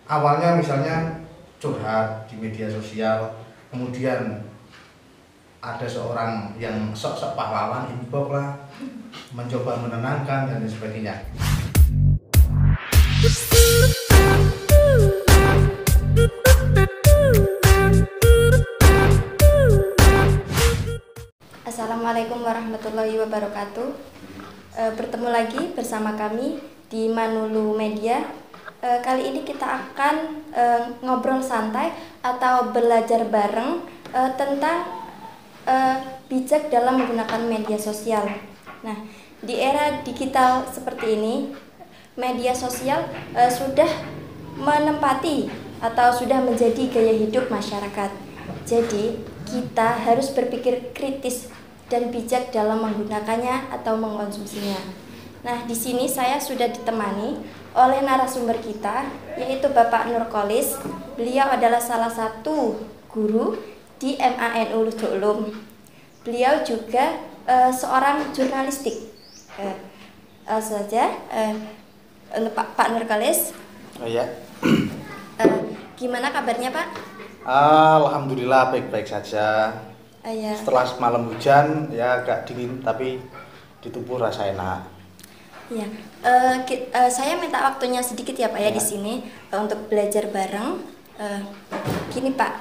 awalnya misalnya curhat di media sosial, kemudian ada seorang yang sok-sok pahlawan inbox lah, mencoba menenangkan dan lain sebagainya. Assalamualaikum warahmatullahi wabarakatuh. Bertemu lagi bersama kami di Manulu Media. Kali ini kita akan ngobrol santai atau belajar bareng tentang bijak dalam menggunakan media sosial. Nah, di era digital seperti ini, media sosial sudah menempati atau sudah menjadi gaya hidup masyarakat. Jadi, kita harus berpikir kritis dan bijak dalam menggunakannya atau mengkonsumsinya. Nah, di sini saya sudah ditemani oleh narasumber kita, yaitu Bapak Nurkolis. Beliau adalah salah satu guru di MANU Luhur Ulum. Beliau juga seorang jurnalistik. Untuk Pak Nurkolis. Oh ya. Gimana kabarnya, Pak? Alhamdulillah baik-baik saja. Ya. Setelah semalam hujan ya agak dingin tapi di tubuh rasa enak. Ya, saya minta waktunya sedikit ya Pak ya di sini untuk belajar bareng. Gini Pak,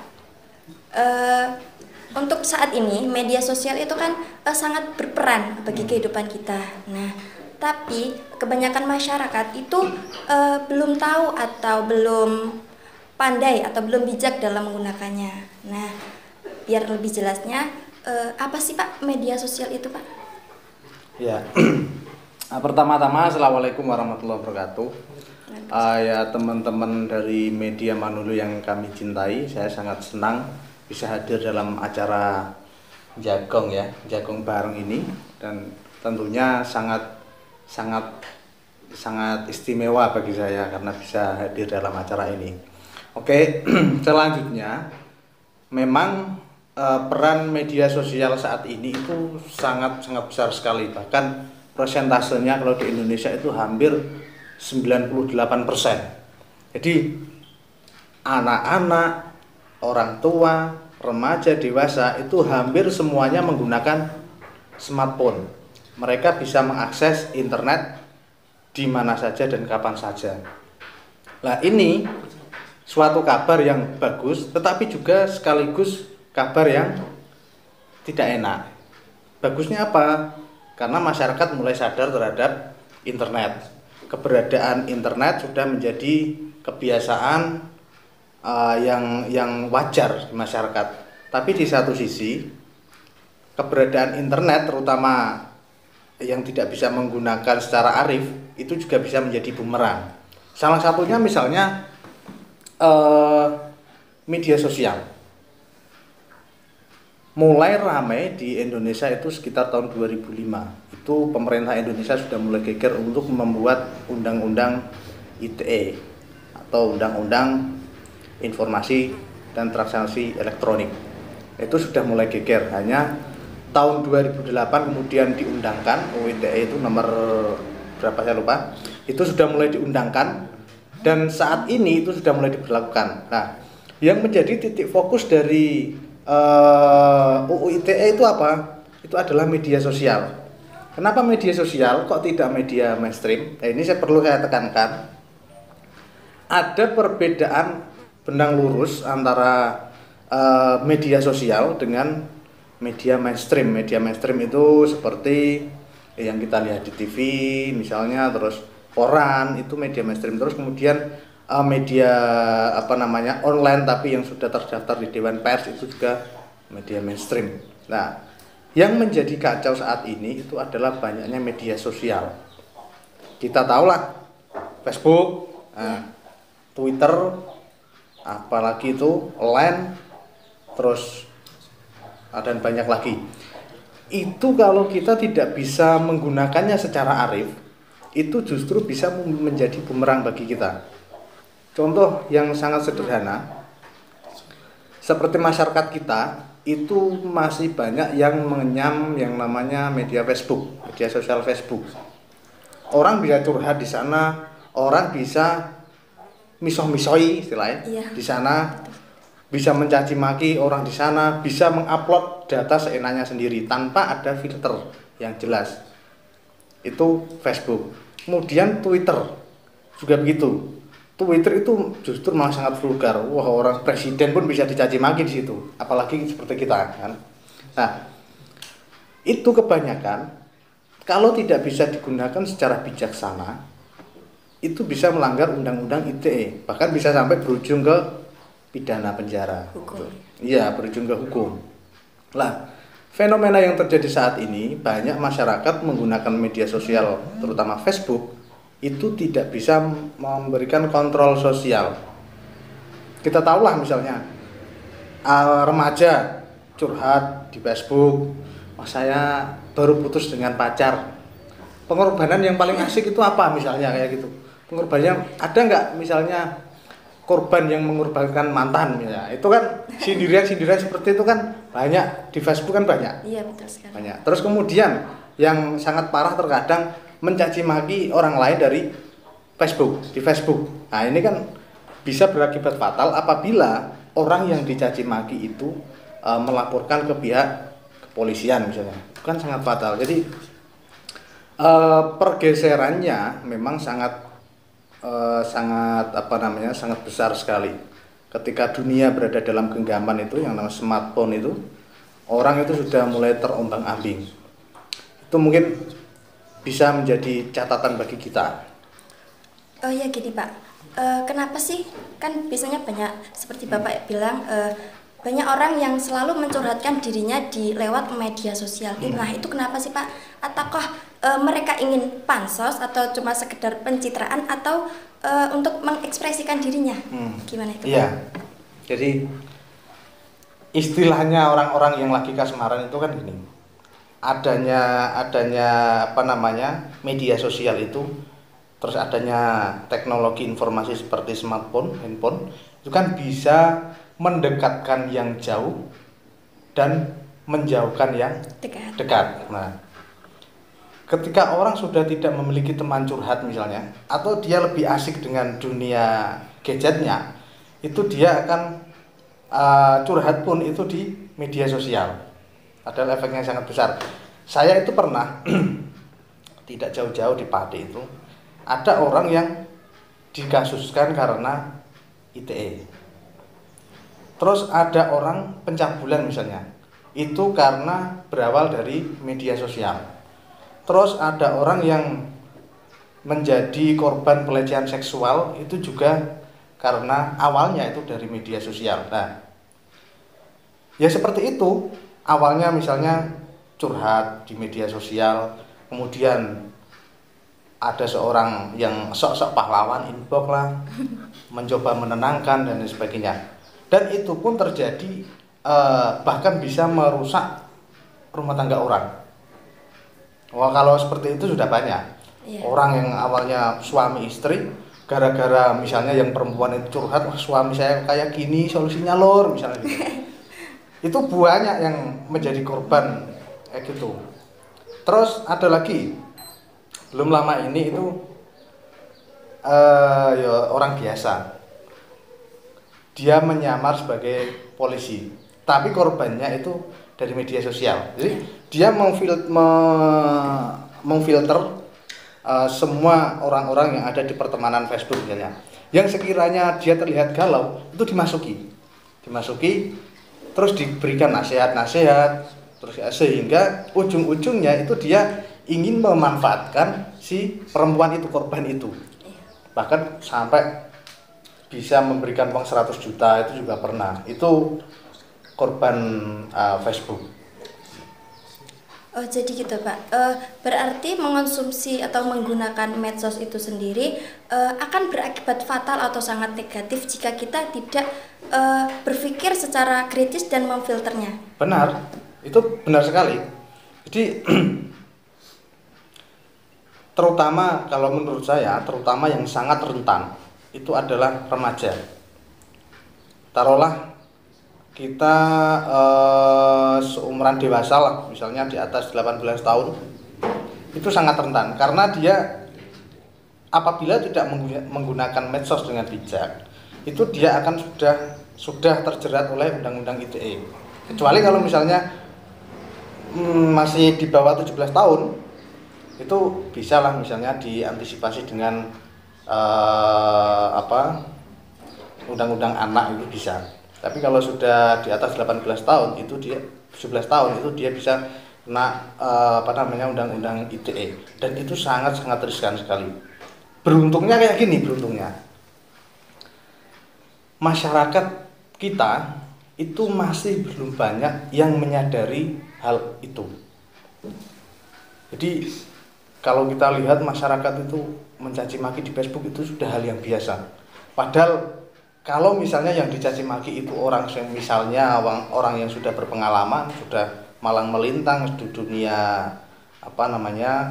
untuk saat ini media sosial itu kan sangat berperan bagi kehidupan kita. Nah, tapi kebanyakan masyarakat itu belum tahu atau belum pandai atau belum bijak dalam menggunakannya. Nah, biar lebih jelasnya, apa sih Pak media sosial itu Pak? Ya, pertama-tama Assalamualaikum warahmatullahi wabarakatuh. Ya teman-teman dari media Manulu yang kami cintai, saya sangat senang bisa hadir dalam acara Jagong bareng ini, dan tentunya sangat istimewa bagi saya karena bisa hadir dalam acara ini. Oke, selanjutnya memang peran media sosial saat ini itu sangat besar sekali, bahkan persentasenya kalau di Indonesia itu hampir 98%. Jadi anak-anak, orang tua, remaja, dewasa itu hampir semuanya menggunakan smartphone. Mereka bisa mengakses internet di mana saja dan kapan saja. Nah, ini suatu kabar yang bagus, tetapi juga sekaligus kabar yang tidak enak. Bagusnya apa? Karena masyarakat mulai sadar terhadap internet. Keberadaan internet sudah menjadi kebiasaan yang wajar di masyarakat. Tapi di satu sisi, keberadaan internet terutama yang tidak bisa menggunakan secara arif itu juga bisa menjadi bumerang. Salah satunya misalnya media sosial. Mulai ramai di Indonesia itu sekitar tahun 2005. Itu pemerintah Indonesia sudah mulai geger untuk membuat undang-undang ITE atau undang-undang informasi dan transaksi elektronik. Itu sudah mulai geger. Hanya tahun 2008 kemudian diundangkan, ITE itu nomor berapa saya lupa. Itu sudah mulai diundangkan dan saat ini itu sudah mulai diberlakukan. Nah, yang menjadi titik fokus dari UU ITE itu apa? Itu adalah media sosial. Kenapa media sosial kok tidak media mainstream? Nah, ini perlu saya tekankan. Ada perbedaan benang lurus antara media sosial dengan media mainstream. Media mainstream itu seperti yang kita lihat di TV misalnya, terus koran itu media mainstream. Terus kemudian media online tapi yang sudah terdaftar di Dewan Pers itu juga media mainstream. Nah, yang menjadi kacau saat ini itu adalah banyaknya media sosial. Kita tahulah Facebook, Twitter, apalagi itu Line, terus dan banyak lagi. Itu kalau kita tidak bisa menggunakannya secara arif, itu justru bisa menjadi bumerang bagi kita. Contoh yang sangat sederhana, seperti masyarakat kita itu masih banyak yang mengenyam yang namanya media Facebook, media sosial Facebook. Orang bisa curhat di sana, orang bisa misoh-misoi istilahnya. Iya. Di sana bisa mencaci maki orang di sana, bisa mengupload data seenaknya sendiri tanpa ada filter yang jelas. Itu Facebook. Kemudian Twitter juga begitu. Twitter itu justru malah sangat vulgar. Wah, orang presiden pun bisa dicaci maki di situ, apalagi seperti kita kan. Nah, itu kebanyakan kalau tidak bisa digunakan secara bijaksana, itu bisa melanggar undang-undang ITE, bahkan bisa sampai berujung ke pidana penjara. Hukum. Iya, berujung ke hukum. Lah, fenomena yang terjadi saat ini, banyak masyarakat menggunakan media sosial, terutama Facebook, itu tidak bisa memberikan kontrol sosial. Kita tahulah misalnya remaja curhat di Facebook, "Mas, saya baru putus dengan pacar." Pengorbanan yang paling asik itu apa misalnya kayak gitu? Pengorbanannya ada nggak misalnya korban yang mengorbankan mantan ya? Itu kan sindiran-sindiran seperti itu kan banyak di Facebook kan banyak. Iya, betul sekali. Banyak. Terus kemudian yang sangat parah terkadang mencaci maki orang lain dari Facebook, di Facebook. Nah, ini kan bisa berakibat fatal apabila orang yang dicaci maki itu melaporkan ke pihak kepolisian misalnya. Itu kan sangat fatal. Jadi pergeserannya memang sangat sangat besar sekali. Ketika dunia berada dalam genggaman itu yang namanya smartphone itu, orang itu sudah mulai terombang-ambing. Itu mungkin bisa menjadi catatan bagi kita. Oh ya gini Pak, kenapa sih kan biasanya banyak seperti Bapak bilang banyak orang yang selalu mencurhatkan dirinya di lewat media sosial. Nah itu kenapa sih Pak? Ataukah mereka ingin pansos atau cuma sekedar pencitraan atau untuk mengekspresikan dirinya? Gimana itu Pak? Iya, jadi istilahnya orang-orang yang lagi kasmaran itu kan gini. Adanya media sosial itu, terus adanya teknologi informasi seperti smartphone, handphone itu kan bisa mendekatkan yang jauh dan menjauhkan yang dekat. Nah, ketika orang sudah tidak memiliki teman curhat misalnya, atau dia lebih asik dengan dunia gadgetnya, itu dia akan curhat pun itu di media sosial. Adalah efeknya sangat besar. Saya itu pernah tidak jauh-jauh di Pati itu ada orang yang dikasuskan karena ITE. Terus ada orang pencabulan misalnya, itu karena berawal dari media sosial. Terus ada orang yang menjadi korban pelecehan seksual itu juga karena awalnya itu dari media sosial. Nah, ya seperti itu. Awalnya misalnya curhat di media sosial, kemudian ada seorang yang sok-sok pahlawan inbox lah, mencoba menenangkan dan sebagainya. Dan itu pun terjadi bahkan bisa merusak rumah tangga orang. Wah, kalau seperti itu sudah banyak. Orang yang awalnya suami istri, gara-gara misalnya yang perempuan itu curhat, wah suami saya kayak gini, solusinya lor misalnya gitu. Itu banyak yang menjadi korban kayak gitu. Terus ada lagi, belum lama ini itu ya orang biasa, dia menyamar sebagai polisi, tapi korbannya itu dari media sosial. Jadi dia memfilter semua orang-orang yang ada di pertemanan Facebook misalnya, yang sekiranya dia terlihat galau itu dimasuki, terus diberikan nasihat-nasihat, terus sehingga ujung-ujungnya itu dia ingin memanfaatkan si perempuan itu, korban itu, bahkan sampai bisa memberikan uang 100 juta itu juga pernah. Itu korban Facebook. Oh jadi gitu Pak, berarti mengonsumsi atau menggunakan medsos itu sendiri akan berakibat fatal atau sangat negatif jika kita tidak berpikir secara kritis dan memfilternya. Benar, itu benar sekali. Jadi terutama kalau menurut saya, terutama yang sangat rentan itu adalah remaja. Taruhlah kita seumuran dewasa lah, misalnya di atas 18 tahun, itu sangat rentan karena dia apabila tidak menggunakan medsos dengan bijak, itu dia akan sudah terjerat oleh undang-undang ITE. Kecuali kalau misalnya masih di bawah 17 tahun, itu bisa lah misalnya diantisipasi dengan undang-undang anak itu bisa. Tapi kalau sudah di atas 18 tahun itu dia 17 tahun itu dia bisa kena undang-undang ITE, dan itu sangat-sangat riskan sekali. Beruntungnya kayak gini, masyarakat kita itu masih belum banyak yang menyadari hal itu. Jadi kalau kita lihat masyarakat itu mencaci maki di Facebook itu sudah hal yang biasa. Padahal kalau misalnya yang dicaci maki itu orang yang misalnya orang yang sudah berpengalaman, sudah malang melintang di dunia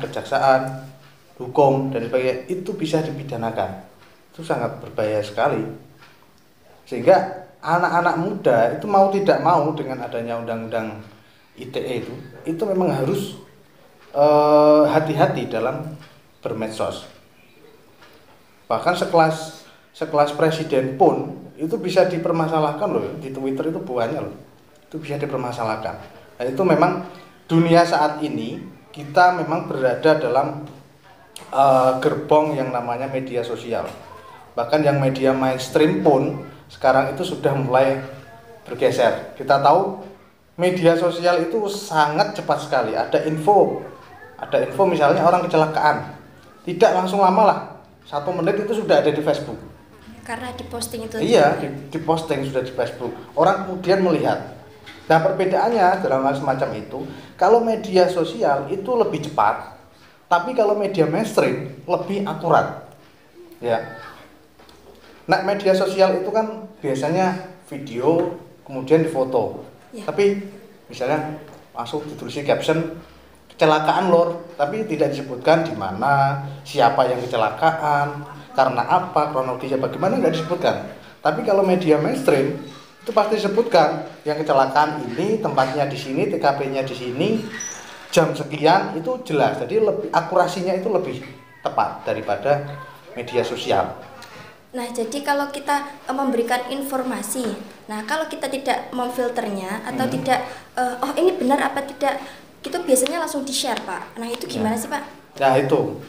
kejaksaan, hukum dan sebagainya, itu bisa dipidanakan. Itu sangat berbahaya sekali. Sehingga anak-anak muda itu mau tidak mau dengan adanya undang-undang ITE itu memang harus hati-hati dalam bermedsos. Bahkan sekelas presiden pun itu bisa dipermasalahkan loh, di Twitter itu banyak loh, itu bisa dipermasalahkan. Nah, itu memang dunia saat ini kita memang berada dalam gerbong yang namanya media sosial. Bahkan yang media mainstream pun sekarang itu sudah mulai bergeser. Kita tahu media sosial itu sangat cepat sekali. Ada info misalnya orang kecelakaan, tidak langsung lama lah, 1 menit itu sudah ada di Facebook. Karena diposting itu. Iya, diposting sudah di Facebook. Orang kemudian melihat. Nah, perbedaannya dalam hal semacam itu, kalau media sosial itu lebih cepat, tapi kalau media mainstream lebih akurat. Ya. Nah, media sosial itu kan biasanya video kemudian difoto. Ya. Tapi misalnya langsung ditulis caption kecelakaan lor, tapi tidak disebutkan di mana, siapa yang kecelakaan, karena apa, kronologisnya bagaimana, nggak disebutkan. Tapi kalau media mainstream itu pasti disebutkan yang kecelakaan ini, tempatnya di sini, TKP-nya di sini, jam sekian, itu jelas. Jadi akurasinya itu lebih tepat daripada media sosial. Nah, jadi kalau kita memberikan informasi, nah kalau kita tidak memfilternya atau tidak, oh ini benar apa tidak, itu biasanya langsung di-share, Pak. Nah, itu gimana sih, Pak? Nah, itu